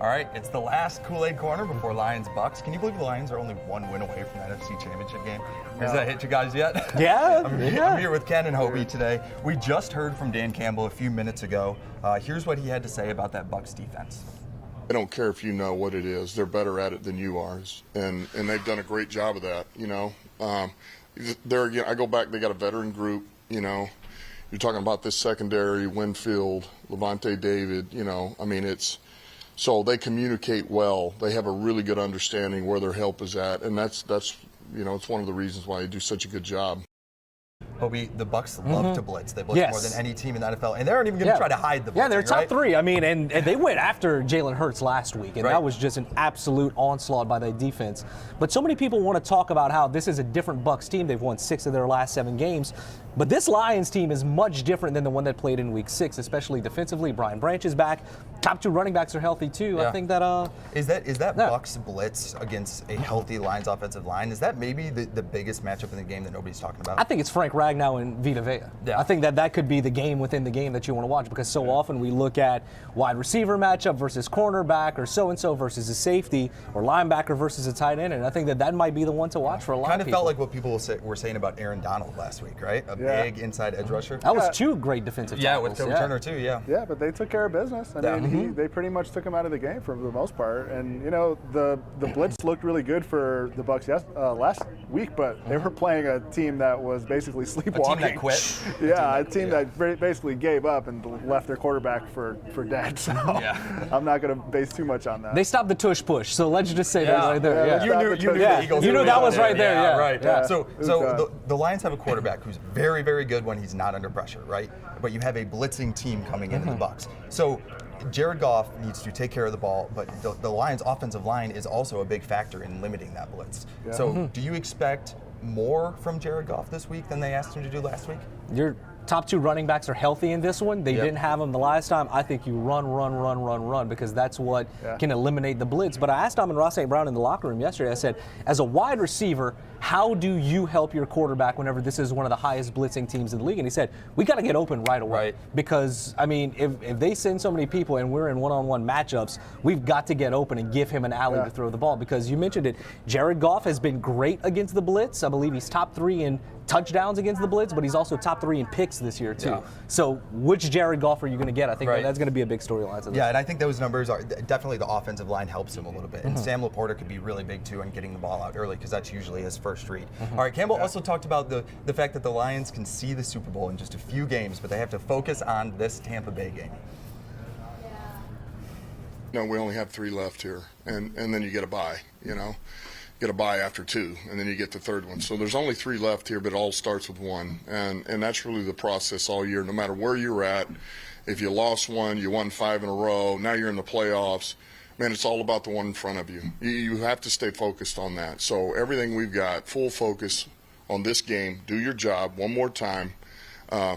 All right, it's the last Kool-Aid Korner before Lions-Bucs. Can you believe the Lions are only one win away from that NFC Championship game? Has that hit you guys yet? Yeah. I'm here with Ken and Hobie today. We just heard from Dan Campbell a few minutes ago. Here's what he had to say about that Bucs defense. I don't care if you know what it is. They're better at it than you are, and they've done a great job of that. There again, I go back. They got a veteran group. You're talking about this secondary: Winfield, Levante David. So they communicate well. They have a really good understanding where their help is at, and that's it's one of the reasons why they do such a good job. Hobie, the Bucs love to blitz. They blitz more than any team in the NFL, and they aren't even going to try to hide the blitzing. Yeah, they're top right? three. And they went after Jalen Hurts last week, and that was just an absolute onslaught by their defense. But so many people want to talk about how this is a different Bucs team. They've won 6 of their last 7 games. But this Lions team is much different than the one that played in Week 6, especially defensively. Brian Branch is back. Top 2 running backs are healthy too. Yeah. I think that is that Bucs blitz against a healthy Lions offensive line. Is that maybe the biggest matchup in the game that nobody's talking about? I think it's Frank Ragnow and Vita Vea. Yeah. I think that could be the game within the game that you want to watch, because so often we look at wide receiver matchup versus cornerback, or so-and-so versus a safety, or linebacker versus a tight end, and I think that might be the one to watch for a lot of people. Kind of felt like what people were saying about Aaron Donald last week, right? A big inside edge rusher. That was 2 great defensive tackles. With Joe Turner too, Yeah, but they took care of business. I mean, they pretty much took him out of the game for the most part. And, the blitz looked really good for the Bucs last week, but they were playing a team that was basically sleepwalking. A team that quit. A team that basically gave up and left their quarterback for dead. So I'm not going to base too much on that. They stopped the tush push, so let's just say that right there. Yeah. You knew the Eagles. You knew that was right there. Yeah, right. Yeah. So the Lions have a quarterback who's very, very good when he's not under pressure, right? But you have a blitzing team coming into the Bucs. So Jared Goff needs to take care of the ball, but the Lions' offensive line is also a big factor in limiting that blitz. Yeah. So do you expect more from Jared Goff this week than they asked him to do last week? Your top 2 running backs are healthy in this one. They didn't have them the last time. I think you run, because that's what can eliminate the blitz. But I asked Amon-Ra St. Brown in the locker room yesterday, I said, as a wide receiver, how do you help your quarterback whenever this is one of the highest blitzing teams in the league? And he said, we got to get open right away. Right. Because, if they send so many people and we're in one-on-one matchups, we've got to get open and give him an alley to throw the ball. Because you mentioned it, Jared Goff has been great against the blitz. I believe he's top 3 in touchdowns against the blitz, but he's also top 3 in picks this year too. Yeah. So which Jared Goff are you going to get? I think that's going to be a big storyline. And I think those numbers are definitely, the offensive line helps him a little bit. And Sam Laporta could be really big too in getting the ball out early, because that's usually his first read. All right, Campbell also talked about the fact that the Lions can see the Super Bowl in just a few games, but they have to focus on this Tampa Bay game. No, we only have 3 left here, and then you get a bye, Get a bye after 2, and then you get the 3rd one. So there's only 3 left here, but it all starts with 1. And that's really the process all year. No matter where you're at, if you lost 1, you won 5 in a row, now you're in the playoffs, man, it's all about the one in front of you. You have to stay focused on that. So everything we've got, full focus on this game, do your job one more time.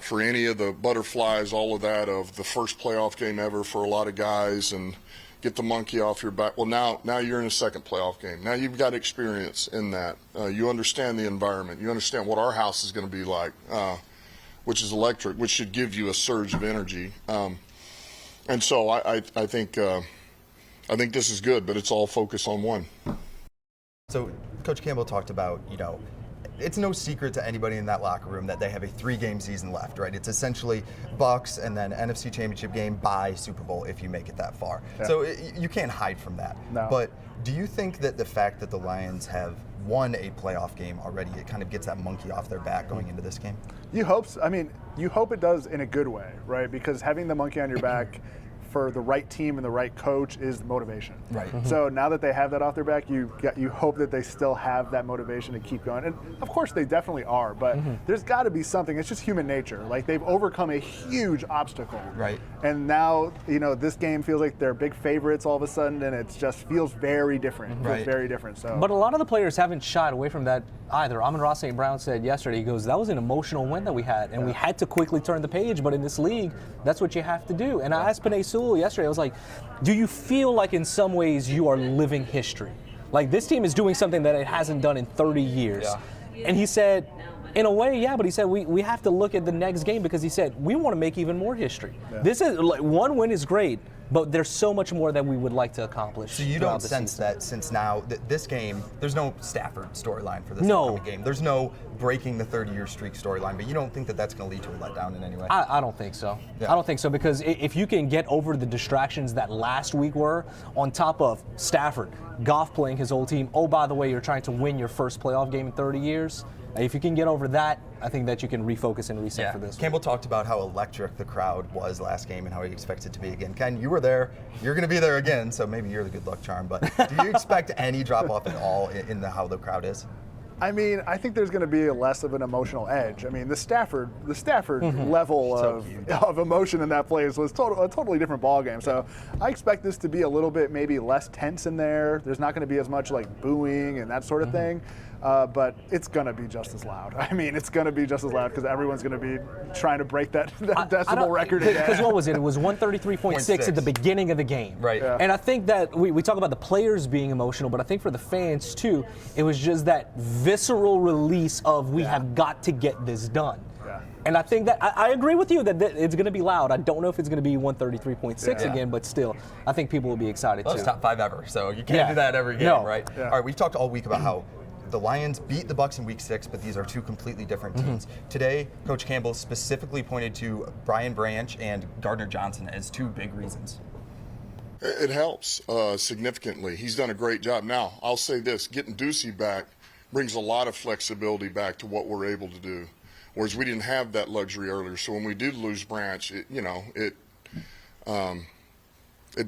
For any of the butterflies, all of that, of the first playoff game ever for a lot of guys, and get the monkey off your back. Well, now you're in a second playoff game. Now you've got experience in that. You understand the environment. You understand what our house is going to be like, which is electric, which should give you a surge of energy. And so I think this is good, but it's all focused on 1. So Coach Campbell talked about, it's no secret to anybody in that locker room that they have a 3-game season left, right? It's essentially Bucs and then NFC Championship game, bye, Super Bowl if you make it that far. Yeah. So you can't hide from that. No. But do you think that the fact that the Lions have won a playoff game already, it kind of gets that monkey off their back going into this game? You hope so. You hope it does in a good way, right? Because having the monkey on your back for the right team and the right coach is motivation. Right. So now that they have that off their back, you hope that they still have that motivation to keep going. And of course they definitely are, but there's got to be something. It's just human nature. Like, they've overcome a huge obstacle. Right. And now, this game feels like they're big favorites all of a sudden, and it just feels very different. It feels very different. So. But a lot of the players haven't shied away from that either. Amon-Ra St. Brown said yesterday, he goes, that was an emotional win that we had, and we had to quickly turn the page, but in this league, that's what you have to do. And I asked Penei Sewell yesterday, I was like, do you feel like in some ways you are living history? Like, this team is doing something that it hasn't done in 30 years. Yeah. And he said, In a way, yeah, but he said we have to look at the next game because he said we want to make even more history. Yeah. This is like one win is great, but there's so much more that we would like to accomplish. So you don't sense that since now this game, there's no Stafford storyline for this upcoming game. There's no breaking the 30-year streak storyline, but you don't think that that's going to lead to a letdown in any way? I don't think so. Yeah. I don't think so because if you can get over the distractions that last week were, on top of Stafford, Goff playing his old team, oh, by the way, you're trying to win your first playoff game in 30 years. If you can get over that, I think that you can refocus and reset for this. Campbell talked about how electric the crowd was last game and how he expects it to be again. Ken, you were there. You're going to be there again, so maybe you're the good luck charm. But do you expect any drop-off at all in how the crowd is? I mean, I think there's going to be less of an emotional edge. I mean, the Stafford level of emotion in that place was a totally different ballgame. So I expect this to be a little bit maybe less tense in there. There's not going to be as much like booing and that sort of thing. But it's going to be just as loud. I mean, it's going to be just as loud because everyone's going to be trying to break that decibel record again. Because what was it? It was 133.6 at the beginning of the game. Right. Yeah. And I think that we talk about the players being emotional, but I think for the fans too, it was just that visceral release of we have got to get this done. Yeah. And I think that I agree with you that it's going to be loud. I don't know if it's going to be 133.6 again, but still, I think people will be excited too. It's top 5 ever, so you can't do that every game, right? Yeah. All right, we've talked all week about how the Lions beat the Bucs in Week 6, but these are two completely different teams. Today, Coach Campbell specifically pointed to Brian Branch and Gardner Johnson as two big reasons. It helps significantly. He's done a great job. Now, I'll say this, getting Ducey back brings a lot of flexibility back to what we're able to do, whereas we didn't have that luxury earlier. So when we did lose Branch, it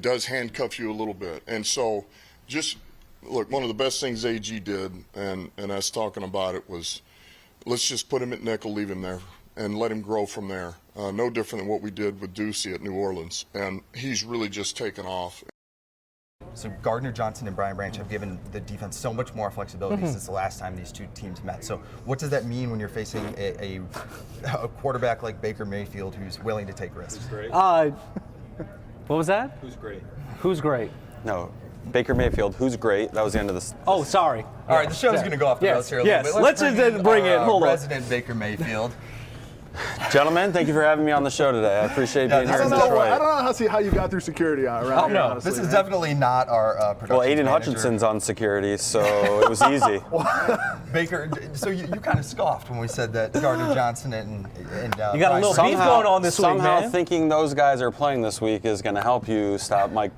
does handcuff you a little bit. And so just look, one of the best things AG did, and us talking about it, was let's just put him at nickel, leave him there, and let him grow from there. No different than what we did with Ducey at New Orleans. And he's really just taken off. So Gardner Johnson and Brian Branch have given the defense so much more flexibility since the last time these two teams met. So what does that mean when you're facing a quarterback like Baker Mayfield who's willing to take risks? Who's great? What was that? Who's great? Who's great? No. Baker Mayfield, who's great. That was the end of this. Oh, sorry. All right, the show's going to go off the rails here a little bit. Let's just bring in. Hold on. President Baker Mayfield. Gentlemen, thank you for having me on the show today. I appreciate being here in Detroit. I don't know how you got through security around here, honestly. This is definitely not our production Well, Aiden manager. Hutchinson's on security, so it was easy. Baker, so you kind of scoffed when we said that Gardner Johnson and you got a little beef going on this week, man. Somehow thinking those guys are playing this week is going to help you stop Mike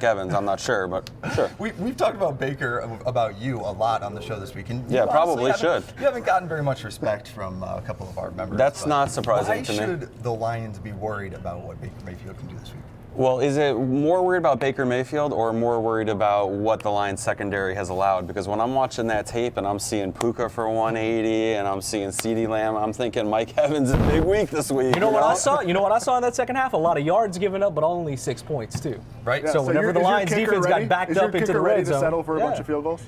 Evans. I'm not sure, but sure. We've talked about Baker, about you a lot on the show this week. And yeah, probably should. You haven't gotten very much respect from a couple of our members. That's not surprising to me. Why should the Lions be worried about what Baker Mayfield can do this week? Well, is it more worried about Baker Mayfield or more worried about what the Lions secondary has allowed? Because when I'm watching that tape and I'm seeing Puka for 180 and I'm seeing CeeDee Lamb, I'm thinking Mike Evans is a big week this week. You know what I saw? You know what I saw in that second half? A lot of yards given up, but only 6 points too. Right. Yeah, so whenever the Lions defense got backed up into the red zone, to settle for a bunch of field goals?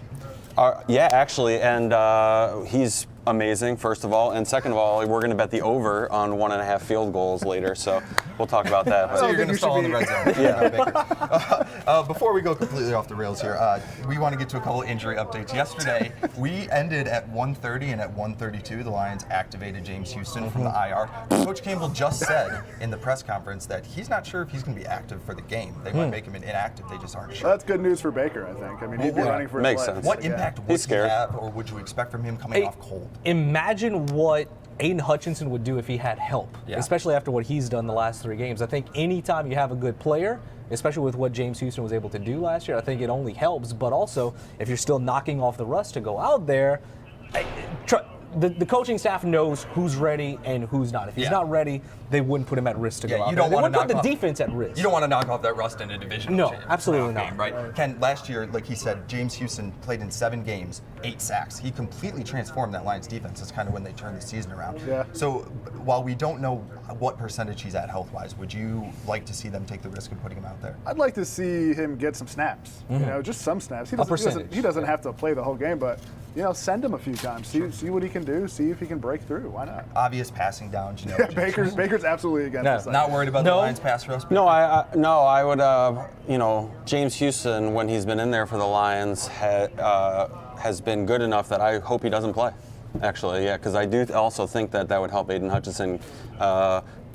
Yeah, actually, and he's amazing, first of all, and second of all, we're going to bet the over on 1.5 field goals later, so we'll talk about that. So you're going to stall in the red zone. Yeah. Before we go completely off the rails here, we want to get to a couple of injury updates. Yesterday, we ended at 1:30, and at 1:32, the Lions activated James Houston from the IR. Coach Campbell just said in the press conference that he's not sure if he's going to be active for the game. They might make him inactive. They just aren't sure. Well, that's good news for Baker, I think. I mean, he'd be running for his Makes life. sense. What impact would he scared. have, or would you expect from him coming off cold? Imagine what Aiden Hutchinson would do if he had help, especially after what he's done the last 3 games. I think anytime you have a good player, especially with what James Houston was able to do last year, I think it only helps. But also, if you're still knocking off the rust to go out there, the coaching staff knows who's ready and who's not. If he's not ready, they wouldn't put him at risk to go out you there. don't They want wouldn't to put the defense at risk. You don't want to knock off that rust in a division. No, absolutely not. Game, right? Ken, last year, like he said, James Houston played in 7 games, 8 sacks. He completely transformed that Lions defense. That's kind of when they turned the season around. Yeah. So while we don't know what percentage he's at health-wise, would you like to see them take the risk of putting him out there? I'd like to see him get some snaps. You know, just some snaps. He doesn't have to play the whole game, but send him a few times. See what he can do. See if he can break through. Why not? Obvious passing down. Baker's absolutely against this. Not worried about the Lions pass rush? No, I would, James Houston, when he's been in there for the Lions, has been good enough that I hope he doesn't play. actually, yeah, because I do also think that would help Aiden Hutchinson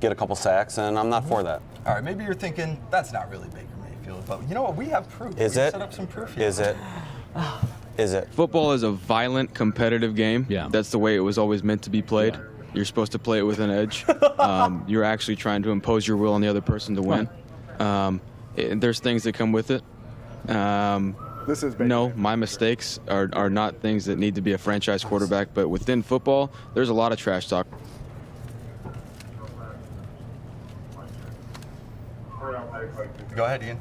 get a couple sacks, and I'm not for that. All right, maybe you're thinking that's not really Baker Mayfield, but you know what? We have proof. Is We've it? set up some proof here. Is it? Is it? Football is a violent, competitive game. Yeah. That's the way it was always meant to be played. You're supposed to play it with an edge. You're actually trying to impose your will on the other person to win. There's things that come with it. This is Baker. No, my mistakes are not things that need to be a franchise quarterback, but within football, there's a lot of trash talk. Go ahead, Ian.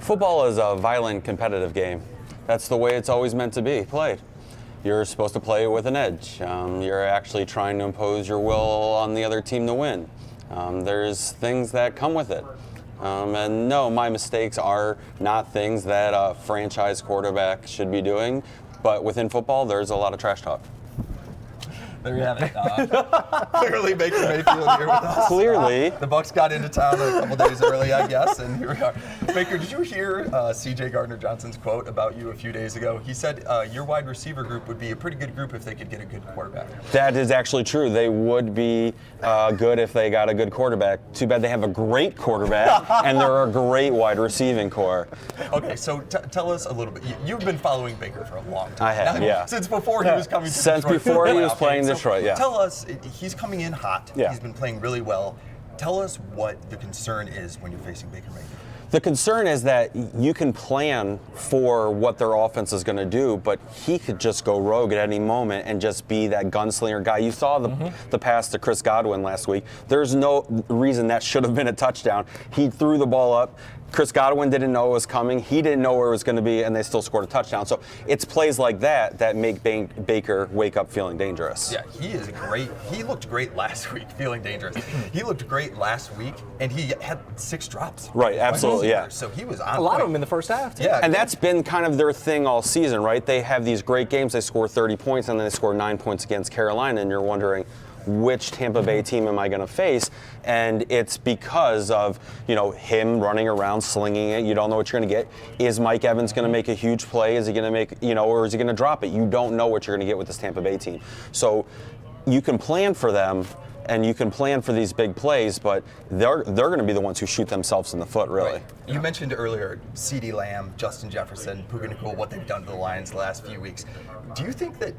Football is a violent, competitive game. That's the way it's always meant to be played. You're supposed to play it with an edge. You're actually trying to impose your will on the other team to win. There's things that come with it. And no, my mistakes are not things that a franchise quarterback should be doing. But within football, there's a lot of trash talk. There you have it. Clearly, Baker Mayfield here with us. Clearly. The Bucs got into town a couple days early, I guess, and here we are. Baker, did you hear C.J. Gardner-Johnson's quote about you a few days ago? He said your wide receiver group would be a pretty good group if they could get a good quarterback. That is actually true. They would be good if they got a good quarterback. Too bad they have a great quarterback and they're a great wide receiving core. Okay, so tell us a little bit. You've been following Baker for a long time. I have, Now, yeah. Since before he was coming to Since Detroit. before he was Okay, playing so Detroit, yeah. Tell us, he's coming in hot. Yeah. He's been playing really well. Tell us what the concern is when you're facing Baker Mayfield. The concern is that you can plan for what their offense is going to do, but he could just go rogue at any moment and just be that gunslinger guy. You saw the pass to Chris Godwin last week. There's no reason that should have been a touchdown. He threw the ball up. Chris Godwin didn't know it was coming. He didn't know where it was going to be, and they still scored a touchdown. So it's plays like that that make Baker wake up feeling dangerous. Yeah, he is great. He looked great last week, feeling dangerous. He looked great last week, and he had 6 drops. Right, absolutely, yeah. So he was on A lot point. of them in the first half, too. Yeah, And that's been kind of their thing all season, right? They have these great games. They score 30 points, and then they score 9 points against Carolina, and you're wondering, which Tampa Bay team am I going to face? And it's because of, him running around, slinging it. You don't know what you're going to get. Is Mike Evans going to make a huge play? Is he going to make, or is he going to drop it? You don't know what you're going to get with this Tampa Bay team. So you can plan for them, and you can plan for these big plays, but they're going to be the ones who shoot themselves in the foot, really. Right. You mentioned earlier CeeDee Lamb, Justin Jefferson, Puka Nacua, what they've done to the Lions the last few weeks. Do you think that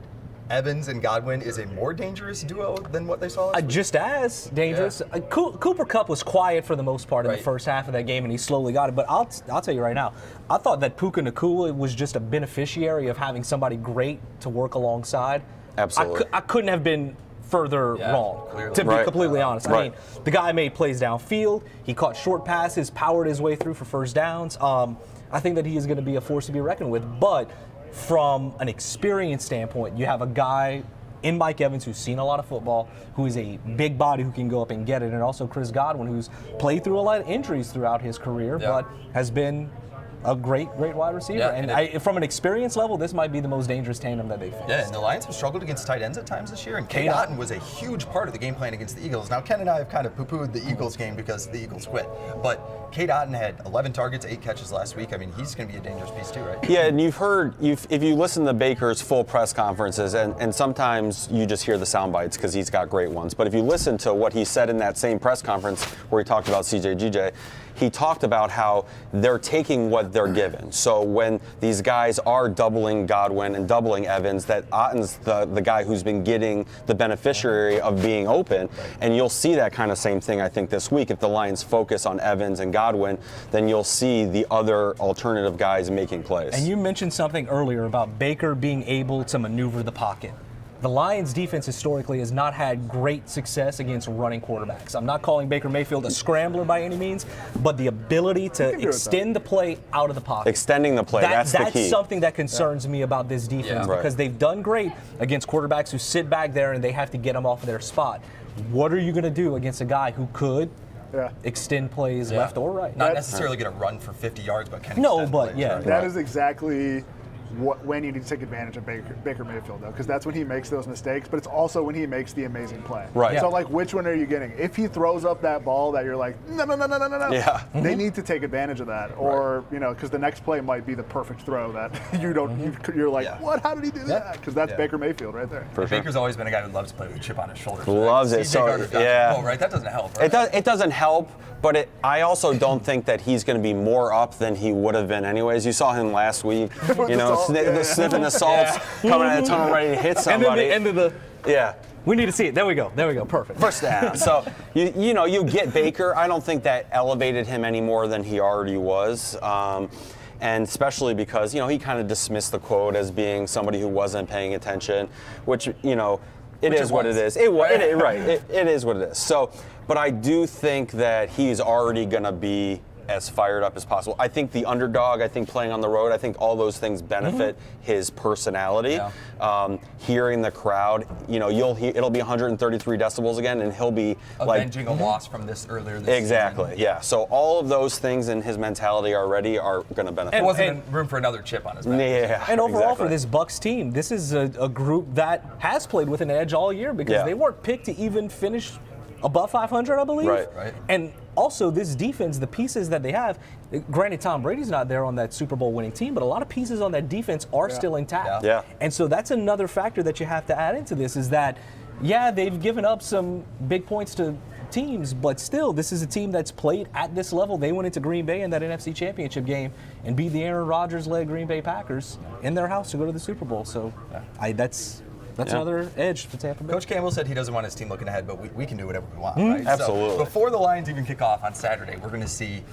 Evans and Godwin is a more dangerous duo than what they saw last week? Just as dangerous. Yeah. Cooper Kupp was quiet for the most part in Right. the first half of that game, and he slowly got it. But I'll tell you right now, I thought that Puka Nacua was just a beneficiary of having somebody great to work alongside. Absolutely. I couldn't have been further wrong, clearly. to be Right. completely honest. I Right. mean, the guy made plays downfield. He caught short passes, powered his way through for first downs. I think that he is going to be a force to be reckoned with. But from an experience standpoint, you have a guy in Mike Evans, who's seen a lot of football, who is a big body who can go up and get it, and also Chris Godwin, who's played through a lot of injuries throughout his career, but has been a great wide receiver. Yeah, and from an experience level, this might be the most dangerous tandem that they faced. Yeah, and the Lions have struggled against tight ends at times this year, and Cade Otton was a huge part of the game plan against the Eagles. Now, Ken and I have kind of poo-pooed the Eagles game because the Eagles quit, but Cade Otton had 11 targets, 8 catches last week. I mean, he's going to be a dangerous piece too, right? Yeah, and if you listen to Baker's full press conferences, and sometimes you just hear the sound bites because he's got great ones, but if you listen to what he said in that same press conference where he talked about CJ, he talked about how they're taking what they're given. So when these guys are doubling Godwin and doubling Evans, that Otton's the guy who's been getting the beneficiary of being open. And you'll see that kind of same thing, I think, this week. If the Lions focus on Evans and Godwin, then you'll see the other alternative guys making plays. And you mentioned something earlier about Baker being able to maneuver the pocket. The Lions defense historically has not had great success against running quarterbacks. I'm not calling Baker Mayfield a scrambler by any means, but the ability to extend the play out of the pocket. Extending the play, that's the key. That's something that concerns me about this defense because they've done great against quarterbacks who sit back there and they have to get them off of their spot. What are you going to do against a guy who could extend plays left or right? Not necessarily going to run for 50 yards, but can No, extend but plays, right? That is exactly when you need to take advantage of Baker Mayfield, though, because that's when he makes those mistakes, but it's also when he makes the amazing play. Right. So, like, which one are you getting? If he throws up that ball that you're like, no, Yeah. they need to take advantage of that. Or, because the next play might be the perfect throw that you don't, you're like, what? How did he do that? Because that's Baker Mayfield right there. For sure. Baker's always been a guy who loves to play with a chip on his shoulder. Loves it. CJ So, Gardner got yeah. the goal, right? That doesn't help, right? It doesn't help, but I also don't think that he's going to be more up than he would have been anyways. You saw him last week, sniffing the salts, coming out of the tunnel ready to hit somebody. And then the end of the Yeah. we need to see it. There we go. Perfect. First down. So, you get Baker. I don't think that elevated him any more than he already was. And especially because, he kind of dismissed the quote as being somebody who wasn't paying attention, which, it is what it is. It is what it is. So, but I do think that he's already going to be as fired up as possible. I think the underdog, playing on the road, I think all those things benefit his personality. Yeah. Hearing the crowd, it'll be 133 decibels again, and he'll be avenging a loss from this earlier this exactly, season. Yeah. So all of those things in his mentality already are going to benefit. There wasn't room for another chip on his back. Yeah. And overall exactly. for this Bucs team, this is a group that has played with an edge all year because they weren't picked to even finish above 500, I believe. Right. And also, this defense, the pieces that they have, granted, Tom Brady's not there on that Super Bowl winning team, but a lot of pieces on that defense are still intact. Yeah. And so that's another factor that you have to add into this is that, they've given up some big points to teams, but still, this is a team that's played at this level. They went into Green Bay in that NFC Championship game and beat the Aaron Rodgers-led Green Bay Packers in their house to go to the Super Bowl. So that's another edge for Tampa Bay. Coach Campbell said he doesn't want his team looking ahead, but we can do whatever we want, right? Absolutely. So before the Lions even kick off on Saturday, we're going to see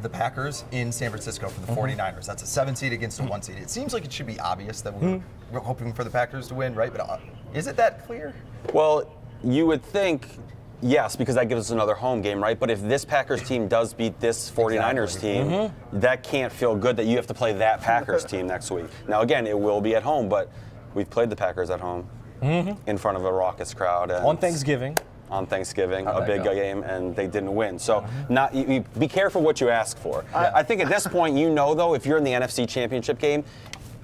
the Packers in San Francisco for the 49ers. That's a 7 seed against a 1 seed. It seems like it should be obvious that we're hoping for the Packers to win, right? But is it that clear? Well, you would think yes, because that gives us another home game, right? But if this Packers team does beat this 49ers team, that can't feel good that you have to play that Packers team next week. Now, again, it will be at home, but we've played the Packers at home in front of a raucous crowd. And on Thanksgiving. On Thanksgiving, How'd a that big go? game, and they didn't win. So you be careful what you ask for. I think at this point, though, if you're in the NFC Championship game,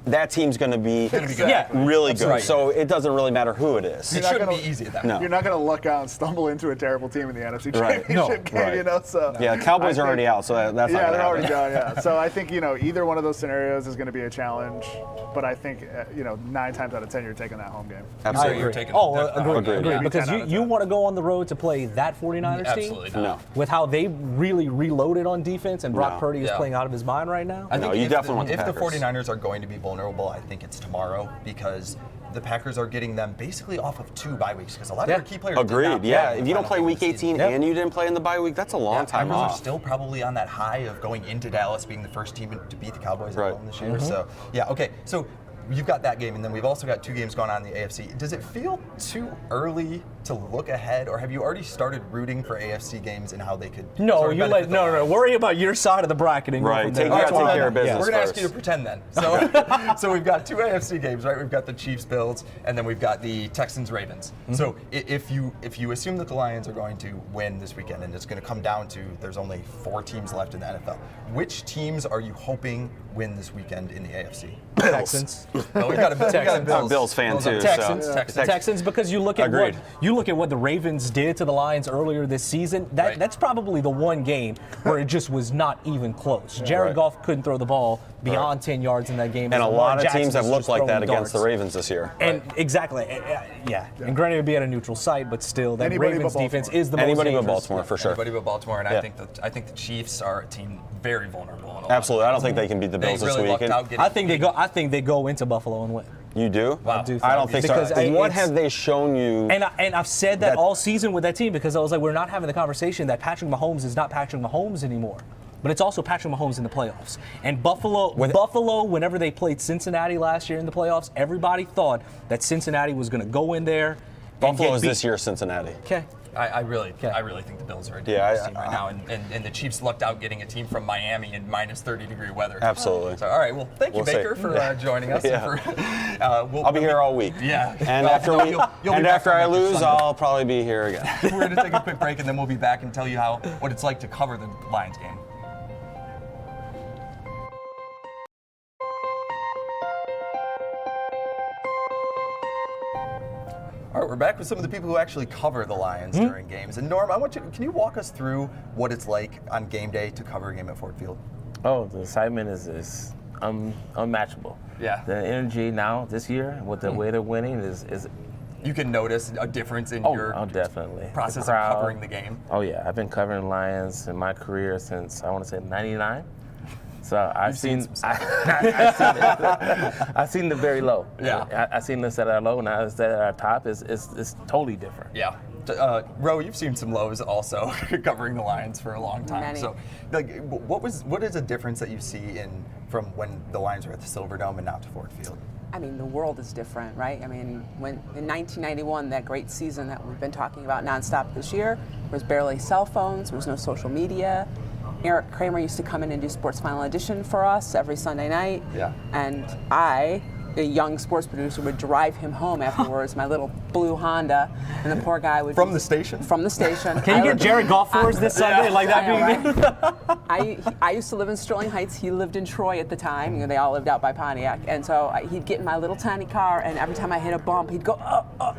that team's going to be good. really good. Right. So it doesn't really matter who it is. It shouldn't be easy at that point. You're not going to luck out and stumble into a terrible team in the NFC Right. Championship game, So Yeah, Cowboys are already out, so that's not yeah, going to they're happen. already done. Yeah, so I think either one of those scenarios is going to be a challenge, but I think 9 times out of 10 you're taking that home game. Absolutely. You're taking Agreed. Agreed. Because 10 out of you 10. want to go on the road to play that 49ers Absolutely team? not. No. With how they really reloaded on defense and Brock No. Purdy is Yeah. playing out of his mind right now? I think No, you if definitely want the if the Packers. 49ers are going to be vulnerable, I think it's tomorrow because the Packers are getting them basically off of 2 bye weeks because a lot of their key players did Agreed. not Yeah. play in If the you don't final play game Week of the season. 18 and you didn't play in the bye week, that's a long time Packers are off. still probably on that high of going into Dallas being the first team to beat the Cowboys Right. at home this year. So, okay. So you've got that game, and then we've also got 2 games going on in the AFC. Does it feel too early to look ahead, or have you already started rooting for AFC games and how they could? No, sort of benefit the Lions? Worry about your side of the bracket and go Right, from take there. care of business We're going to ask first. you to pretend then. So we've got 2 AFC games, right? We've got the Chiefs-Bills, and then we've got the Texans-Ravens. So if you assume that the Lions are going to win this weekend, and it's going to come down to there's only 4 teams left in the NFL, which teams are you hoping win this weekend in the AFC? Texans. Oh, we got a Texans. I'm a Bills fan too. Texans. So. Texans, because you look at Agreed. what the Ravens did to the Lions earlier this season. Right. That's probably the one game where it just was not even close. Jared Right. Goff couldn't throw the ball beyond 10 yards in that game. And a Lamar lot of Jackson teams have was looked just like that throwing against the darts. Ravens this year. And exactly, yeah. And granted, it'd be at a neutral site, but still, that Anybody Ravens but defense Baltimore. is the most Anybody but dangerous. Baltimore, for sure. Everybody but Baltimore, and Yeah. I think the Chiefs are a team very vulnerable. In a lot of Absolutely. I don't ways. think they can beat the They Bills this really lucked weekend. out getting I think they go into Buffalo and win. You do? Wow. I don't think Because so. What it's- have they shown you? And I've said that all season with that team because I was like, we're not having the conversation that Patrick Mahomes is not Patrick Mahomes anymore. But it's also Patrick Mahomes in the playoffs. And Buffalo, whenever they played Cincinnati last year in the playoffs, everybody thought that Cincinnati was going to go in there. and Buffalo get is beat. this year Cincinnati. Okay. I really think the Bills are a Yeah, dangerous team right now, and the Chiefs lucked out getting a team from Miami in minus 30-degree weather. Absolutely. So, all right, well, thank you, We'll see. Baker, for joining us. Yeah. And for, I'll be here all week. Yeah. And Well, after no, you'll be back after on I after lose, Sunday. I'll probably be here again. We're going to take a quick break, and then we'll be back and tell you what it's like to cover the Lions game. All right, we're back with some of the people who actually cover the Lions during games. And Norm, can you walk us through what it's like on game day to cover a game at Ford Field? Oh, the excitement is unmatchable. Yeah. The energy now this year with the way they're winning is You can notice a difference in your definitely. process The crowd. of covering the game. Oh yeah, I've been covering Lions in my career since I want to say '99. So I've seen I've seen the very low. Yeah. I've seen this at our low, now it's at our top. It's totally different. Yeah. Ro, you've seen some lows also covering the Lions for a long time. Many. So, like, what is a difference that you see from when the Lions were at the Silverdome and now to Ford Field? I mean, the world is different, right? I mean, when in 1991, that great season that we've been talking about nonstop this year, there was barely cell phones, there was no social media. Eric Kramer used to come in and do Sports Final Edition for us every Sunday night. Yeah. And I, a young sports producer, would drive him home afterwards, my little blue Honda, and the poor guy would From the station? From the station. Can you get Jared Goff for us this Sunday? Like that being I used to live in Sterling Heights. He lived in Troy at the time. You know, they all lived out by Pontiac. And so he'd get in my little tiny car, and every time I hit a bump, he'd go,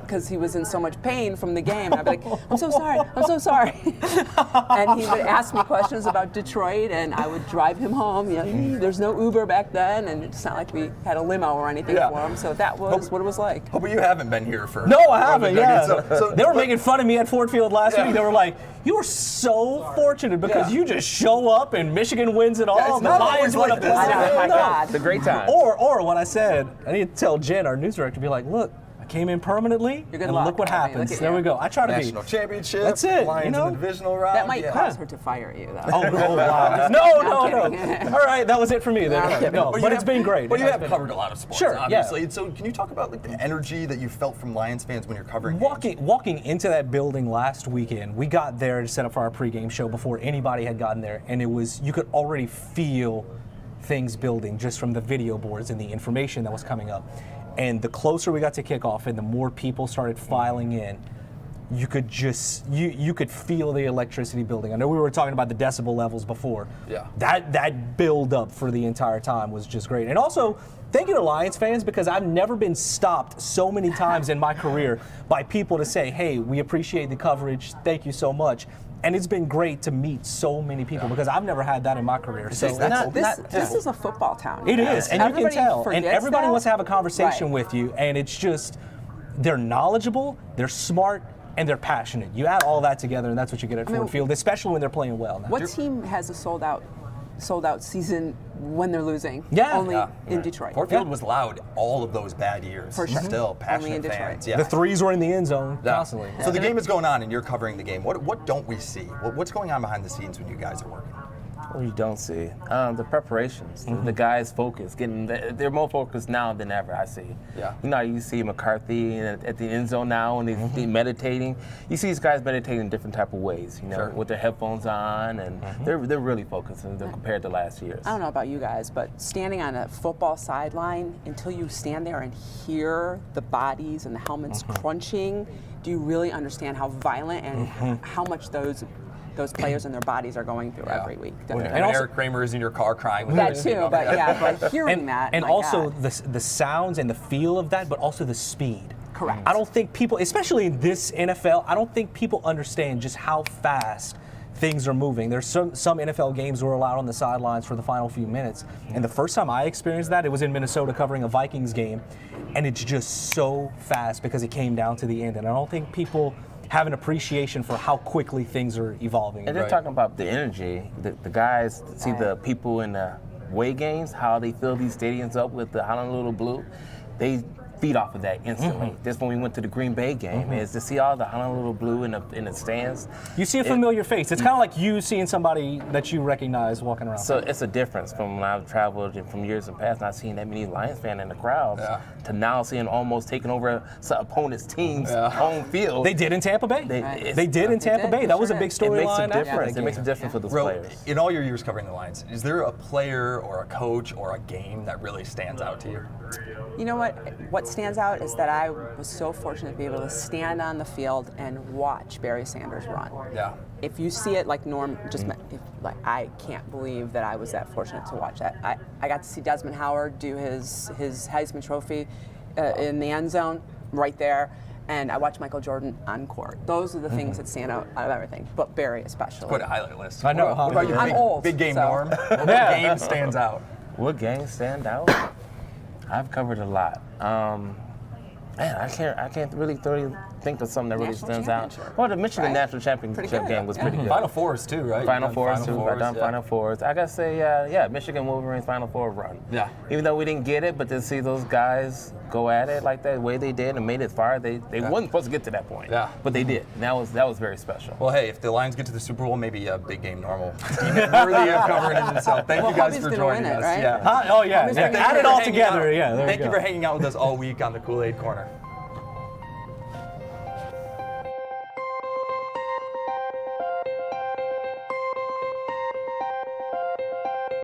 because he was in so much pain from the game. And I'd be like, I'm so sorry, I'm so sorry. And he would ask me questions about Detroit, and I would drive him home. You know, there's no Uber back then, and it's not like we had a limo or anything for him. So that was what it was like. Hope you haven't been here for. No, I haven't. Yeah. So they were making fun of me at Ford Field last week. They were like, "You were so fortunate because you just show up and Michigan wins it all. it's and the not Lions always win like a this. Oh my God. It's a great time. Or what I said, I need to tell Jen, our news director, be like, "Look, I came in permanently, You're good and luck. look what I mean, happens." look at There you. we go. I try to National be. championship. That's it, Lions you know? in the divisional round. That might yeah. cause her to fire you, though. Oh, wow. No. I'm kidding. All right, that was it for me then. I'm kidding. No, you but it's have- been great. But you It has have been- covered a lot of sports, Sure, yeah. obviously. And so can you talk about like the energy that you felt from Lions fans when you're covering games? Walking into that building last weekend, we got there to set up for our pregame show before anybody had gotten there, and you could already feel things building just from the video boards and the information that was coming up. And the closer we got to kickoff and the more people started filing in, you could just you could feel the electricity building. I know we were talking about the decibel levels before. Yeah. That build up for the entire time was just great. And also, thank you to Lions fans, because I've never been stopped so many times in my career by people to say, "Hey, we appreciate the coverage. Thank you so much." And it's been great to meet so many people because I've never had that in my career. So This is a football town. it is, and you can Everybody tell. And forgets everybody that. wants to have a conversation Right. with you, and it's just, they're knowledgeable, they're smart, and they're passionate. You add all that together, and that's what you get at Ford Field, especially when they're playing well. Now. What team has a sold out season when they're losing? Yeah. Only Yeah. in Detroit. Ford Field was loud all of those bad years. For sure. Still Only in passionate Detroit. fans. Yeah. The threes were in the end zone Yeah. constantly. So the game is going on, and you're covering the game. What don't we see? What's going on behind the scenes when you guys are working? What you don't see, the preparations, the guys focused, they're more focused now than ever. I see. Yeah. You know, you see McCarthy at the end zone now, and they're meditating. You see these guys meditating in different type of ways. You know, Sure. with their headphones on, and they're really focused compared to last year's. I don't know about you guys, but standing on a football sideline until you stand there and hear the bodies and the helmets crunching, do you really understand how violent and how much those players and their bodies are going through every week? And Definitely. also- Eric Kramer is in your car crying. With That everything too, up. but hearing that, And my also God. the sounds and the feel of that, but also the speed. Correct. I don't think people, especially in this NFL, I don't think people understand just how fast things are moving. There's some NFL games were allowed on the sidelines for the final few minutes. And the first time I experienced that, it was in Minnesota covering a Vikings game. And it's just so fast because it came down to the end. And I don't think people have an appreciation for how quickly things are evolving. And they're talking about the energy. The guys see the people in the away games, how they fill these stadiums up with the Honolulu Blue. They feed off of that instantly. Just when we went to the Green Bay game, is to see all the Honolulu Blue in the stands. You see a familiar face. It's kind of like you seeing somebody that you recognize walking around. So it's a difference from when I've traveled and from years in past, not seeing that many Lions fans in the crowds, to now seeing almost taking over some opponent's team's home field. They did in Tampa Bay. They did in Tampa Bay. That was a big It makes storyline. a difference. It makes a difference for those Ro, players. in all your years covering the Lions, is there a player or a coach or a game that really stands out to you? You know what? What stands out is that I was so fortunate to be able to stand on the field and watch Barry Sanders run. Yeah. If you see it like Norm just I can't believe that I was that fortunate to watch that. I got to see Desmond Howard do his Heisman Trophy in the end zone right there. and I watch Michael Jordan on court. Those are the things that stand out of everything, but Barry especially. Quite a highlight list. I know. What about your I'm old, big game, so- Norm? What game stands out? What games stand out? I've covered a lot. Man, I can't really think of something that really National stands out. championship, Well, the Michigan right? National Championship Pretty good. game was pretty good. Final Fours too, right? Final You've done Fours too. I've done yeah. Final Fours. I gotta say, yeah, Michigan Wolverines Final Four run. Yeah. Even though we didn't get it, but to see those guys go at it like that, the way they did and made it far, they wasn't supposed to get to that point. Yeah. But they did. And that was very special. Well, hey, if the Lions get to the Super Bowl, maybe a big game normal. Worthy of covering it itself. Thank Well, you guys Hubby's for gonna joining win it, us. right? Yeah. Oh yeah, Thank add you it for all hanging together. out. Yeah, there Thank we you go. for hanging out with us all week on the Kool-Aid Corner.